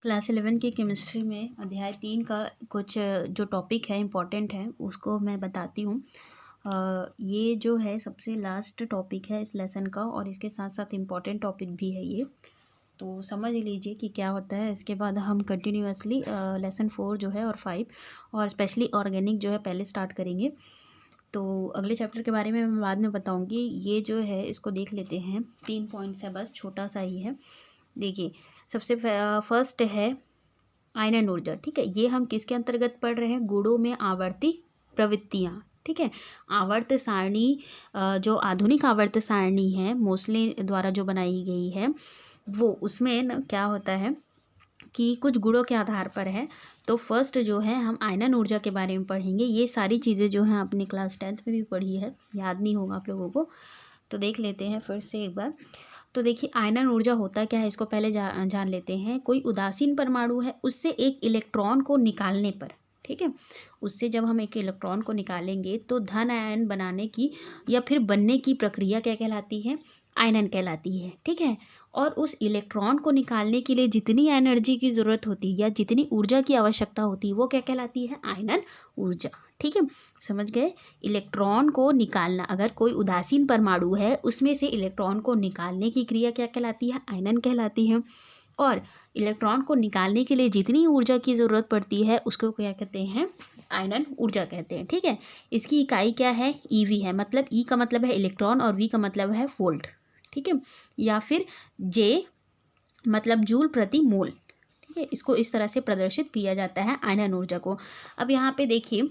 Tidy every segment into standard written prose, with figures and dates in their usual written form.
Class 11 की chemistry में अध्याय 3 का कुछ जो टॉपिक है इम्पोर्टेंट है उसको मैं बताती हूँ। ये जो है सबसे लास्ट टॉपिक है इस लेसन का और इसके साथ साथ इम्पोर्टेंट टॉपिक भी है ये, तो समझ लीजिए कि क्या होता है। इसके बाद हम कंटिन्यूअसली लेसन 4 जो है और 5 और स्पेशली ऑर्गेनिक जो है पहले स्टार्ट करेंगे। तो अगले चैप्टर के बारे में मैं बाद में बताऊँगी। ये जो है इसको देख लेते हैं, 3 पॉइंट्स है, बस छोटा सा ही है। देखिए सबसे फर्स्ट है आयनन ऊर्जा। ठीक है, ये हम किसके अंतर्गत पढ़ रहे हैं? गुणों में आवर्ती प्रवृत्तियाँ। ठीक है, आवर्त सारणी जो आधुनिक आवर्त सारणी है मोस्ले द्वारा जो बनाई गई है वो उसमें न क्या होता है कि कुछ गुणों के आधार पर है। तो फर्स्ट जो है हम आयनन ऊर्जा के बारे में पढ़ेंगे। ये सारी चीज़ें जो हैं अपनी क्लास 10th में भी पढ़ी है, याद नहीं होगा आप लोगों को, तो देख लेते हैं फिर से एक बार। तो देखिए आयनन ऊर्जा होता क्या है इसको पहले जान लेते हैं। कोई उदासीन परमाणु है उससे एक इलेक्ट्रॉन को निकालने पर, ठीक है, उससे जब हम एक इलेक्ट्रॉन को निकालेंगे तो धन आयन बनाने की या फिर बनने की प्रक्रिया क्या कहलाती है? आयनन कहलाती है। ठीक है, और उस इलेक्ट्रॉन को निकालने के लिए जितनी एनर्जी की ज़रूरत होती है या जितनी ऊर्जा की आवश्यकता होती है वो क्या कहलाती है? आयनन ऊर्जा। ठीक है, समझ गए? इलेक्ट्रॉन को निकालना, अगर कोई उदासीन परमाणु है उसमें से इलेक्ट्रॉन को निकालने की क्रिया क्या कहलाती है? आयनन कहलाती है। और इलेक्ट्रॉन को निकालने के लिए जितनी ऊर्जा की ज़रूरत पड़ती है उसको क्या कहते हैं? आयनन ऊर्जा कहते हैं। ठीक है, इसकी इकाई क्या है? ईवी है, मतलब ई का मतलब है इलेक्ट्रॉन और वी का मतलब है वोल्ट। ठीक है, या फिर जे मतलब जूल प्रति मोल। ठीक है, इसको इस तरह से प्रदर्शित किया जाता है आयनन ऊर्जा को। अब यहाँ पे देखिए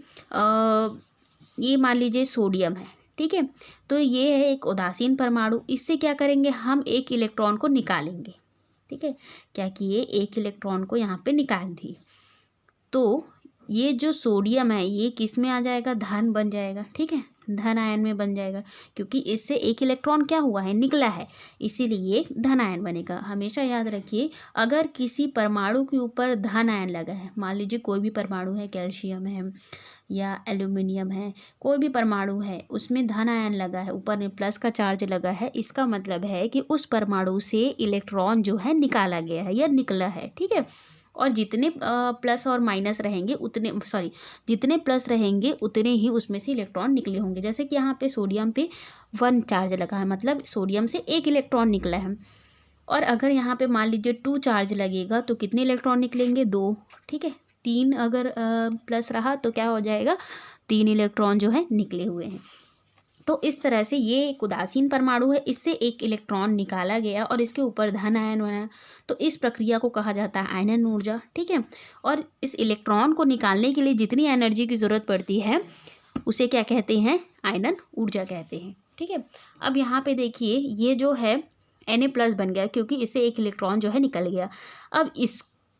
ये मान लीजिए सोडियम है। ठीक है, तो ये है एक उदासीन परमाणु, इससे क्या करेंगे हम? एक इलेक्ट्रॉन को निकालेंगे। ठीक है, क्या किए? एक इलेक्ट्रॉन को यहाँ पे निकाल दिए। तो ये जो सोडियम है ये किस में आ जाएगा? धन बन जाएगा। ठीक है, धन आयन में बन जाएगा, क्योंकि इससे एक इलेक्ट्रॉन क्या हुआ है? निकला है, इसीलिए धन आयन बनेगा। हमेशा याद रखिए, अगर किसी परमाणु के ऊपर धन आयन लगा है, मान लीजिए कोई भी परमाणु है, कैल्शियम है या एल्यूमिनियम है, कोई भी परमाणु है उसमें धन आयन लगा है, ऊपर में प्लस का चार्ज लगा है, इसका मतलब है कि उस परमाणु से इलेक्ट्रॉन जो है निकाला गया है या निकला है। ठीक है, और जितने प्लस और माइनस रहेंगे उतने, सॉरी, जितने प्लस रहेंगे उतने ही उसमें से इलेक्ट्रॉन निकले होंगे। जैसे कि यहाँ पे सोडियम पे 1 चार्ज लगा है, मतलब सोडियम से 1 इलेक्ट्रॉन निकला है। और अगर यहाँ पे मान लीजिए 2 चार्ज लगेगा तो कितने इलेक्ट्रॉन निकलेंगे? 2। ठीक है, 3 अगर प्लस रहा तो क्या हो जाएगा? 3 इलेक्ट्रॉन जो है निकले हुए हैं। तो इस तरह से ये एक उदासीन परमाणु है, इससे एक इलेक्ट्रॉन निकाला गया और इसके ऊपर धन आयन बना, तो इस प्रक्रिया को कहा जाता है आयनन ऊर्जा। ठीक है, और इस इलेक्ट्रॉन को निकालने के लिए जितनी एनर्जी की ज़रूरत पड़ती है उसे क्या कहते हैं? आयनन ऊर्जा कहते हैं। ठीक है, अब यहाँ पे देखिए ये जो है Na+ बन गया क्योंकि इससे एक इलेक्ट्रॉन जो है निकल गया। अब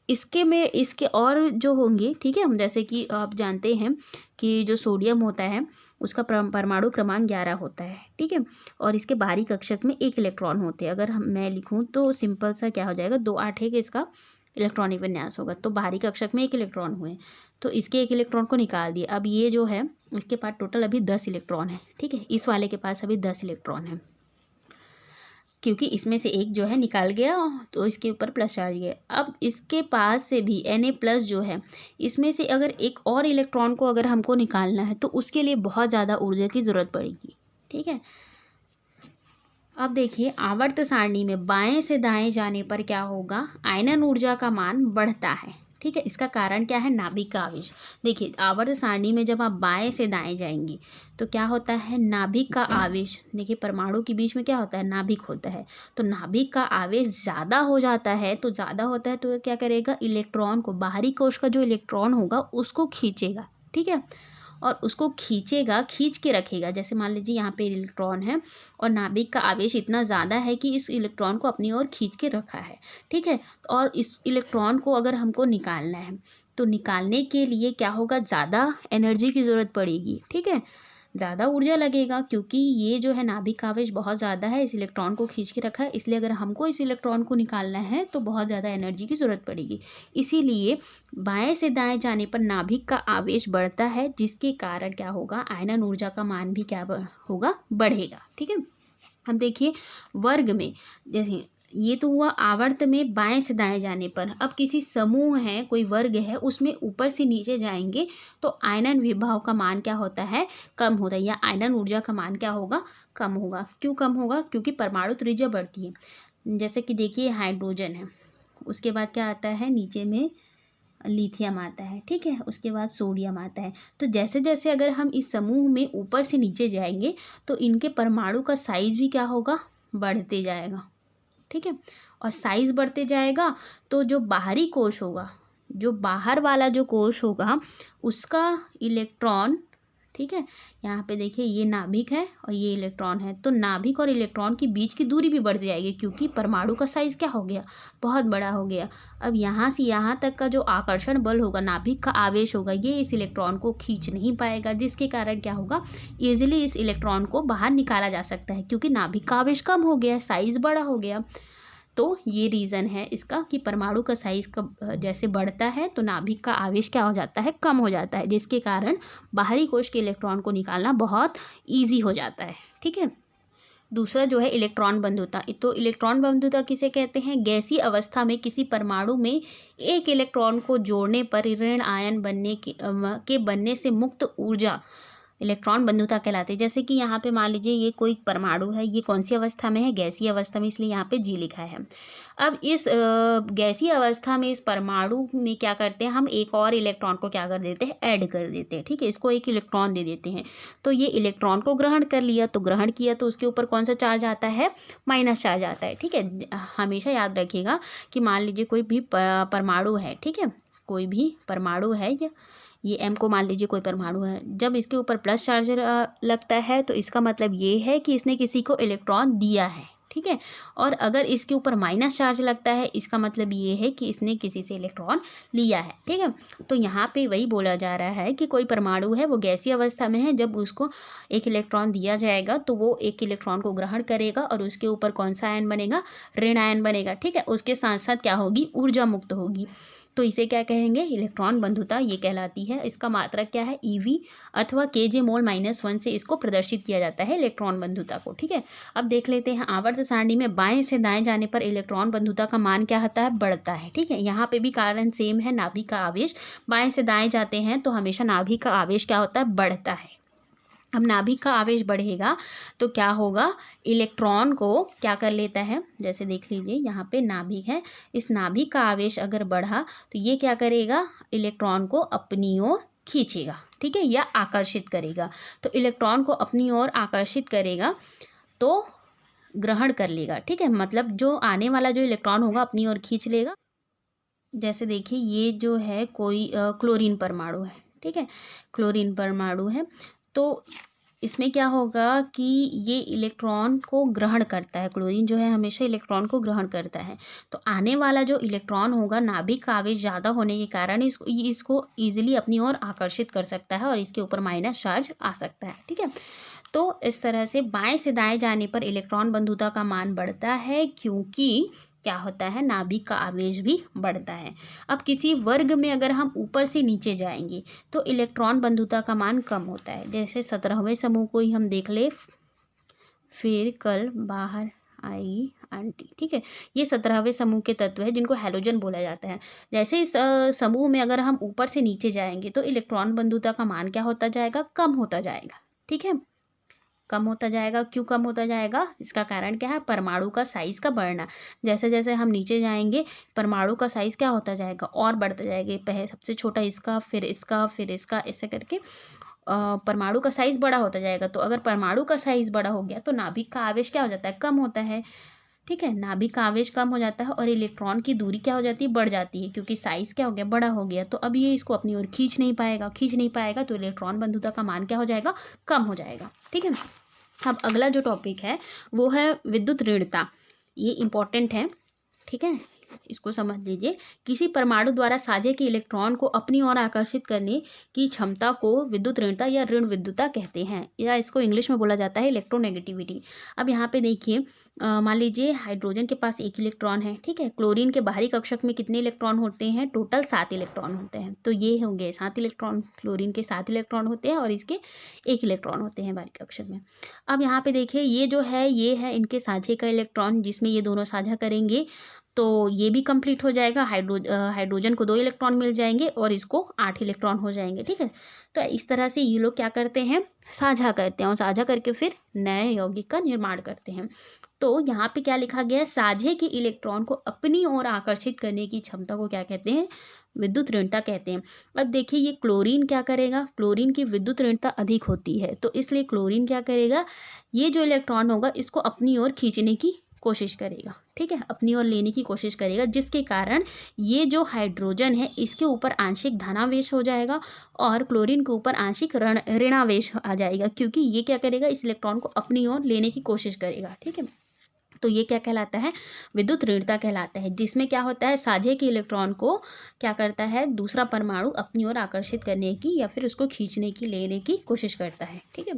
इसके और जो होंगे, ठीक है, हम जैसे कि आप जानते हैं कि जो सोडियम होता है उसका परमाणु क्रमांक 11 होता है। ठीक है, और इसके बाहरी कक्षक में 1 इलेक्ट्रॉन होते हैं। अगर मैं लिखूं तो सिंपल सा क्या हो जाएगा? 2 8 है कि इसका इलेक्ट्रॉनिक विन्यास होगा, तो बाहरी कक्षक में 1 इलेक्ट्रॉन हुए, तो इसके 1 इलेक्ट्रॉन को निकाल दिए। अब ये जो है इसके पास टोटल अभी 10 इलेक्ट्रॉन है। ठीक है, इस वाले के पास अभी 10 इलेक्ट्रॉन है, क्योंकि इसमें से एक जो है निकाल गया तो इसके ऊपर प्लस चार्ज गया। अब इसके पास से भी Na+ जो है, इसमें से अगर एक और इलेक्ट्रॉन को अगर हमको निकालना है तो उसके लिए बहुत ज़्यादा ऊर्जा की ज़रूरत पड़ेगी। ठीक है, अब देखिए आवर्त सारणी में बाएं से दाएं जाने पर क्या होगा? आयनन ऊर्जा का मान बढ़ता है। ठीक है, इसका कारण क्या है? नाभिक का आवेश। देखिए आवर्त सारणी में जब आप बाएं से दाएं जाएंगे तो क्या होता है? नाभिक का आवेश। देखिए परमाणु के बीच में क्या होता है? नाभिक होता है, तो नाभिक का आवेश ज़्यादा हो जाता है, तो ज़्यादा होता है तो क्या करेगा? इलेक्ट्रॉन को, बाहरी कोश का जो इलेक्ट्रॉन होगा उसको खींचेगा। ठीक है, और उसको खींचेगा, खींच के रखेगा। जैसे मान लीजिए यहाँ पे इलेक्ट्रॉन है और नाभिक का आवेश इतना ज़्यादा है कि इस इलेक्ट्रॉन को अपनी ओर खींच के रखा है। ठीक है, और इस इलेक्ट्रॉन को अगर हमको निकालना है तो निकालने के लिए क्या होगा? ज़्यादा एनर्जी की ज़रूरत पड़ेगी। ठीक है, ज़्यादा ऊर्जा लगेगा, क्योंकि ये जो है नाभिक का आवेश बहुत ज़्यादा है, इस इलेक्ट्रॉन को खींच के रखा है, इसलिए अगर हमको इस इलेक्ट्रॉन को निकालना है तो बहुत ज़्यादा एनर्जी की ज़रूरत पड़ेगी। इसीलिए बाएं से दाएं जाने पर नाभिक का आवेश बढ़ता है, जिसके कारण क्या होगा? आयनन ऊर्जा का मान भी क्या होगा? बढ़ेगा। ठीक है, अब देखिए वर्ग में, जैसे ये तो हुआ आवर्त में बाएं से दाएं जाने पर। अब किसी समूह है, कोई वर्ग है, उसमें ऊपर से नीचे जाएंगे तो आयनन विभव का मान क्या होता है, कम होता है, या आयनन ऊर्जा का मान क्या होगा, कम होगा। क्यों कम होगा, क्योंकि परमाणु त्रिज्या बढ़ती है। जैसे कि देखिए हाइड्रोजन है, उसके बाद क्या आता है, नीचे में लिथियम आता है, ठीक है, उसके बाद सोडियम आता है। तो जैसे जैसे अगर हम इस समूह में ऊपर से नीचे जाएंगे तो इनके परमाणु का साइज भी क्या होगा, बढ़ते जाएगा, ठीक है। और साइज बढ़ते जाएगा तो जो बाहरी कोश होगा, जो बाहर वाला जो कोश होगा उसका इलेक्ट्रॉन, ठीक है, यहाँ पे देखिए ये नाभिक है और ये इलेक्ट्रॉन है, तो नाभिक और इलेक्ट्रॉन के बीच की दूरी भी बढ़ जाएगी क्योंकि परमाणु का साइज क्या हो गया, बहुत बड़ा हो गया। अब यहाँ से यहाँ तक का जो आकर्षण बल होगा, नाभिक का आवेश होगा, ये इस इलेक्ट्रॉन को खींच नहीं पाएगा, जिसके कारण क्या होगा, ईजिली इस इलेक्ट्रॉन को बाहर निकाला जा सकता है क्योंकि नाभिक का आवेश कम हो गया, साइज बड़ा हो गया। तो ये रीज़न है इसका कि परमाणु का साइज का जैसे बढ़ता है तो नाभिक का आवेश क्या हो जाता है, कम हो जाता है, जिसके कारण बाहरी कोश के इलेक्ट्रॉन को निकालना बहुत ईजी हो जाता है, ठीक है। दूसरा जो है इलेक्ट्रॉन बंधुता। तो इलेक्ट्रॉन बंधुता किसे कहते हैं, गैसीय अवस्था में किसी परमाणु में एक इलेक्ट्रॉन को जोड़ने पर ऋण आयन बनने से मुक्त ऊर्जा इलेक्ट्रॉन बंधुता कहलाती है। जैसे कि यहाँ पे मान लीजिए ये कोई परमाणु है, ये कौन सी अवस्था में है, गैसीय अवस्था में, इसलिए यहाँ पे जी लिखा है। अब इस गैसीय अवस्था में इस परमाणु में क्या करते हैं, हम एक और इलेक्ट्रॉन को क्या कर देते हैं, ऐड कर देते हैं, ठीक है, इसको एक इलेक्ट्रॉन दे देते हैं। तो ये इलेक्ट्रॉन को ग्रहण कर लिया, तो ग्रहण किया तो उसके ऊपर कौन सा चार्ज आता है, माइनस चार्ज आता है, ठीक है। हमेशा याद रखिएगा कि मान लीजिए कोई भी परमाणु है, ठीक है, कोई भी परमाणु है, ये M को मान लीजिए कोई परमाणु है, जब इसके ऊपर प्लस चार्ज लगता है तो इसका मतलब ये है कि इसने किसी को इलेक्ट्रॉन दिया है, ठीक है। और अगर इसके ऊपर माइनस चार्ज लगता है इसका मतलब ये है कि इसने किसी से इलेक्ट्रॉन लिया है, ठीक है। तो यहाँ पे वही बोला जा रहा है कि कोई परमाणु है वो गैसीय अवस्था में है, जब उसको एक इलेक्ट्रॉन दिया जाएगा तो वो एक इलेक्ट्रॉन को ग्रहण करेगा और उसके ऊपर कौन सा आयन बनेगा, ऋण आयन बनेगा, ठीक है। उसके साथ साथ क्या होगी, ऊर्जा मुक्त होगी। तो इसे क्या कहेंगे, इलेक्ट्रॉन बंधुता ये कहलाती है। इसका मात्रक क्या है, EV अथवा kJ-1 से इसको प्रदर्शित किया जाता है इलेक्ट्रॉन बंधुता को, ठीक है। अब देख लेते हैं आवर्त सारणी में बाएं से दाएं जाने पर इलेक्ट्रॉन बंधुता का मान क्या होता है, बढ़ता है, ठीक है। यहाँ पे भी कारण सेम है, नाभिक का आवेश, बाएं से दाएं जाते हैं तो हमेशा नाभिक का आवेश क्या होता है, बढ़ता है। अब नाभिक का आवेश बढ़ेगा तो क्या होगा, इलेक्ट्रॉन को क्या कर लेता है, जैसे देख लीजिए यहाँ पे नाभिक है, इस नाभिक का आवेश अगर बढ़ा तो ये क्या करेगा, इलेक्ट्रॉन को अपनी ओर खींचेगा, ठीक है, या आकर्षित करेगा। तो इलेक्ट्रॉन को अपनी ओर आकर्षित करेगा तो ग्रहण कर लेगा, ठीक है, मतलब जो आने वाला जो इलेक्ट्रॉन होगा अपनी ओर खींच लेगा। जैसे देखिए ये जो है कोई क्लोरीन परमाणु है, ठीक है, क्लोरीन परमाणु है, तो इसमें क्या होगा कि ये इलेक्ट्रॉन को ग्रहण करता है, क्लोरीन जो है हमेशा इलेक्ट्रॉन को ग्रहण करता है। तो आने वाला जो इलेक्ट्रॉन होगा, नाभिक का आवेश ज़्यादा होने के कारण इसको ईजिली अपनी ओर आकर्षित कर सकता है और इसके ऊपर माइनस चार्ज आ सकता है, ठीक है। तो इस तरह से बाएं से दाएं जाने पर इलेक्ट्रॉन बंधुता का मान बढ़ता है क्योंकि क्या होता है, नाभिक का आवेश भी बढ़ता है। अब किसी वर्ग में अगर हम ऊपर से नीचे जाएंगे तो इलेक्ट्रॉन बंधुता का मान कम होता है। जैसे 17वें समूह को ही हम देख ले, फिर कल बाहर आई आंटी, ठीक है, ये 17वें समूह के तत्व है जिनको हैलोजन बोला जाता है। जैसे इस समूह में अगर हम ऊपर से नीचे जाएंगे तो इलेक्ट्रॉन बंधुता का मान क्या होता जाएगा, कम होता जाएगा, ठीक है, कम होता जाएगा। क्यों कम होता जाएगा, इसका कारण क्या है, परमाणु का साइज का बढ़ना। जैसे जैसे हम नीचे जाएंगे परमाणु का साइज क्या होता जाएगा, और बढ़ता जाएगा, पहले सबसे छोटा इसका, फिर इसका, फिर इसका, ऐसे करके परमाणु का साइज बड़ा होता जाएगा। तो अगर परमाणु का साइज बड़ा हो गया तो नाभिक का आवेश क्या हो जाता है, कम होता है, ठीक है, नाभिक का आवेश कम हो जाता है और इलेक्ट्रॉन की दूरी क्या हो जाती है, बढ़ जाती है, क्योंकि साइज क्या हो गया, बड़ा हो गया। तो अब ये इसको अपनी ओर खींच नहीं पाएगा तो इलेक्ट्रॉन बंधुता का मान क्या हो जाएगा, कम हो जाएगा, ठीक है। अब अगला जो टॉपिक है वो है विद्युत ऋणता, ये इम्पॉर्टेंट है, ठीक है, इसको समझ लीजिए। किसी परमाणु द्वारा साझे के इलेक्ट्रॉन को अपनी ओर आकर्षित करने की क्षमता को विद्युत ऋणता या ऋण विद्युतता कहते हैं, या इसको इंग्लिश में बोला जाता है इलेक्ट्रोनेगेटिविटी। अब यहाँ पे देखिए, मान लीजिए हाइड्रोजन के पास 1 इलेक्ट्रॉन है, ठीक है। क्लोरीन के बाहरी कक्षक में कितने इलेक्ट्रॉन होते हैं? टोटल 7 इलेक्ट्रॉन होते हैं। तो ये होंगे 7 इलेक्ट्रॉन, क्लोरीन के 7 इलेक्ट्रॉन होते हैं और इसके 1 इलेक्ट्रॉन होते हैं बाहरी कक्षक में। अब यहाँ पे देखिए, ये जो है ये है इनके साझे का इलेक्ट्रॉन, जिसमें ये दोनों साझा करेंगे तो ये भी कंप्लीट हो जाएगा। हाइड्रोजन को 2 इलेक्ट्रॉन मिल जाएंगे और इसको 8 इलेक्ट्रॉन हो जाएंगे, ठीक है। तो इस तरह से ये लोग क्या करते हैं? साझा करते हैं और साझा करके फिर नए यौगिक का निर्माण करते हैं। तो यहाँ पे क्या लिखा गया है? साझे के इलेक्ट्रॉन को अपनी ओर आकर्षित करने की क्षमता को क्या कहते हैं? विद्युत ऋणता कहते हैं। अब देखिए, ये क्लोरीन क्या करेगा? क्लोरीन की विद्युत ऋणता अधिक होती है, तो इसलिए क्लोरीन क्या करेगा? ये जो इलेक्ट्रॉन होगा इसको अपनी ओर खींचने की कोशिश करेगा, ठीक है, अपनी ओर लेने की कोशिश करेगा, जिसके कारण ये जो हाइड्रोजन है इसके ऊपर आंशिक धनावेश हो जाएगा और क्लोरीन के ऊपर आंशिक ऋणावेश आ जाएगा, क्योंकि ये क्या करेगा? इस इलेक्ट्रॉन को अपनी ओर लेने की कोशिश करेगा, ठीक है। तो ये क्या कहलाता है? विद्युत ऋणता कहलाता है, जिसमें क्या होता है? साझे के इलेक्ट्रॉन को क्या करता है? दूसरा परमाणु अपनी ओर आकर्षित करने की या फिर उसको खींचने की, लेने की कोशिश करता है, ठीक है।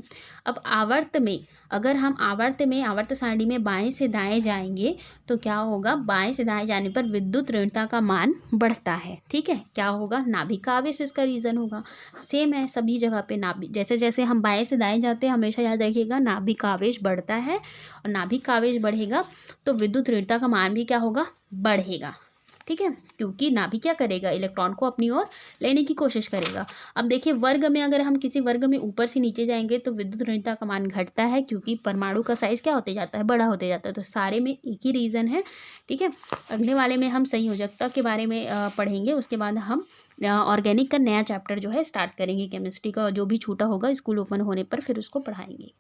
अब आवर्त में, अगर हम आवर्त सारणी में बाएं से दाएं जाएंगे तो क्या होगा? बाएं से दाएं जाने पर विद्युत ऋणता का मान बढ़ता है, ठीक है। क्या होगा? नाभिक का आवेश इसका रीजन होगा। सेम है सभी जगह पे, नाभिक जैसे जैसे हम बाएं से दाएं जाते हैं, हमेशा याद रखिएगा नाभिक का आवेश बढ़ता है, और नाभिक का आवेश बढ़ेगा तो विद्युत ऋणता का मान भी क्या होगा? बढ़ेगा, ठीक है, क्योंकि नाभिक क्या करेगा? इलेक्ट्रॉन को अपनी ओर लेने की कोशिश करेगा। अब देखिए, वर्ग में अगर हम किसी वर्ग में ऊपर से नीचे जाएंगे तो विद्युत ऋणता का मान घटता है, क्योंकि परमाणु का साइज क्या होते जाता है? बड़ा होते जाता है। तो सारे में एक ही रीजन है, ठीक है। अगले वाले में हम संयोजकता के बारे में पढ़ेंगे, उसके बाद हम ऑर्गेनिक का नया चैप्टर जो है स्टार्ट करेंगे। केमिस्ट्री का जो भी छूटा होगा स्कूल ओपन होने पर फिर उसको पढ़ाएंगे।